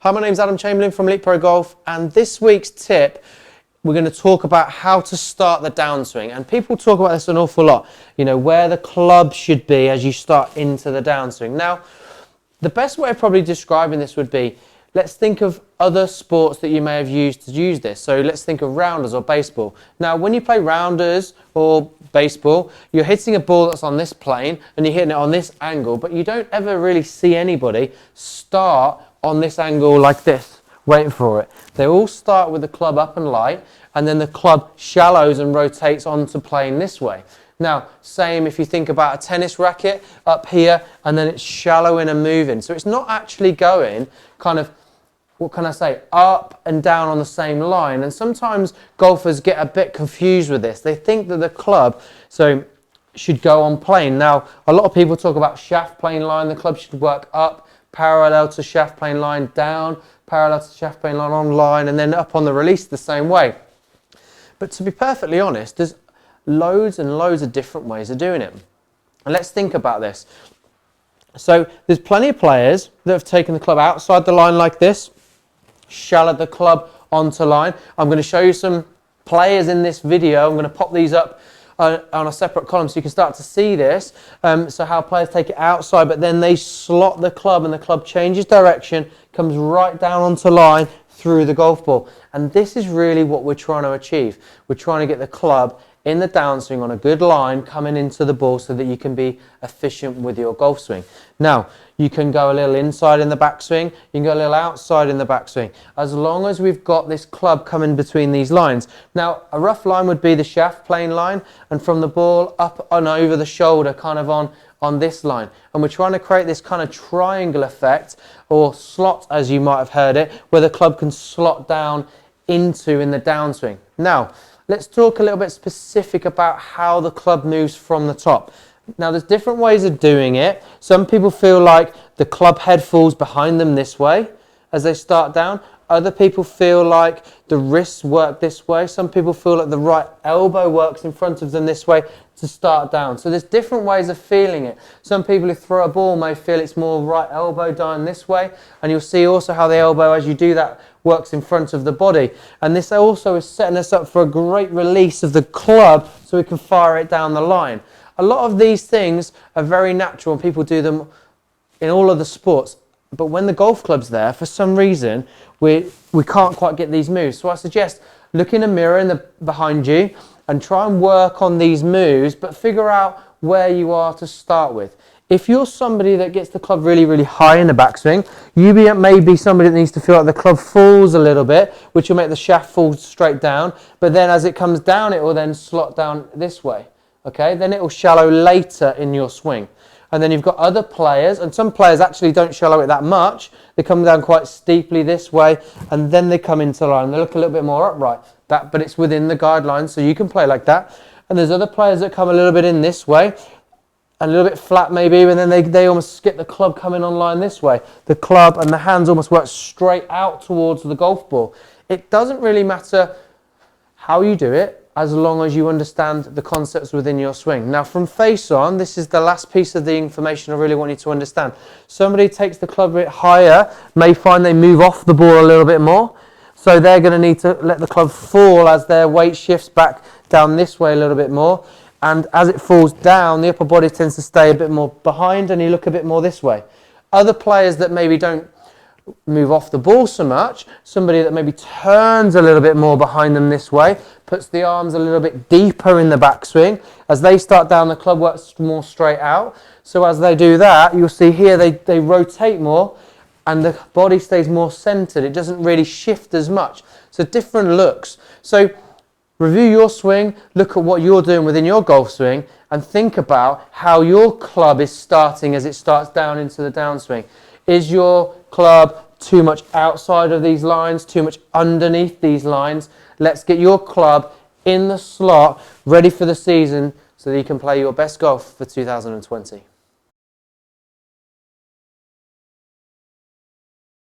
Hi, my name's Adam Chamberlain from Elite Pro Golf, and this week's tip, we're going to talk about how to start the downswing. And people talk about this an awful lot, you know, where the club should be as you start into the downswing. Now, the best way of probably describing this would be, let's think of other sports that you may have used to use this. So let's think of rounders or baseball. Now, when you play rounders or baseball, you're hitting a ball that's on this plane and you're hitting it on this angle, but you don't ever really see anybody start on this angle like this, waiting for it. They all start with the club up and light, and then the club shallows and rotates onto playing this way. Now, same if you think about a tennis racket up here, and then it's shallowing and moving. So it's not actually going kind of, what can I say, up and down on the same line. And sometimes golfers get a bit confused with this. They think that the club should go on plane. Now, a lot of people talk about shaft plane line. The club should work up, parallel to shaft plane line, down, parallel to shaft plane line, on line, and then up on the release the same way. But to be perfectly honest, there's loads and loads of different ways of doing it. And let's think about this. So there's plenty of players that have taken the club outside the line like this, shallowed the club onto line. I'm going to show you some players in this video. I'm going to pop these up on a separate column so you can start to see this. So how players take it outside, but then they slot the club and the club changes direction, comes right down onto line through the golf ball. And this is really what we're trying to achieve. We're trying to get the club in the downswing on a good line coming into the ball so that you can be efficient with your golf swing. Now, you can go a little inside in the backswing, you can go a little outside in the backswing, as long as we've got this club coming between these lines. Now, a rough line would be the shaft plane line, and from the ball up and over the shoulder, kind of on this line. And we're trying to create this kind of triangle effect, or slot as you might have heard it, where the club can slot down into in the downswing. Now, let's talk a little bit specific about how the club moves from the top. Now, there's different ways of doing it. Some people feel like the club head falls behind them this way as they start down. Other people feel like the wrists work this way. Some people feel like the right elbow works in front of them this way to start down. So there's different ways of feeling it. Some people who throw a ball may feel it's more right elbow down this way. And you'll see also how the elbow, as you do that, works in front of the body. And this also is setting us up for a great release of the club so we can fire it down the line. A lot of these things are very natural and people do them in all of the sports. But when the golf club's there, for some reason, we can't quite get these moves. So I suggest look in a mirror behind you and try and work on these moves, but figure out where you are to start with. If you're somebody that gets the club really, really high in the backswing, you may be somebody that needs to feel like the club falls a little bit, which will make the shaft fall straight down. But then as it comes down, it will then slot down this way. Okay, then it will shallow later in your swing. And then you've got other players, and some players actually don't shallow it that much. They come down quite steeply this way, and then they come into line. They look a little bit more upright, but it's within the guidelines, so you can play like that. And there's other players that come a little bit in this way, a little bit flat maybe, and then they almost get the club coming on line this way. The club and the hands almost work straight out towards the golf ball. It doesn't really matter how you do it, as long as you understand the concepts within your swing. Now, from face on, this is the last piece of the information I really want you to understand. Somebody takes the club a bit higher, may find they move off the ball a little bit more, so they're going to need to let the club fall as their weight shifts back down this way a little bit more. And as it falls down, the upper body tends to stay a bit more behind and you look a bit more this way. Other players that maybe don't move off the ball so much, somebody that maybe turns a little bit more behind them this way, puts the arms a little bit deeper in the backswing. As they start down, the club works more straight out. So as they do that, you'll see here they rotate more and the body stays more centered. It doesn't really shift as much. So different looks. So review your swing, look at what you're doing within your golf swing, and think about how your club is starting as it starts down into the downswing. Is your club too much outside of these lines, too much underneath these lines? Let's get your club in the slot, ready for the season, so that you can play your best golf for 2020.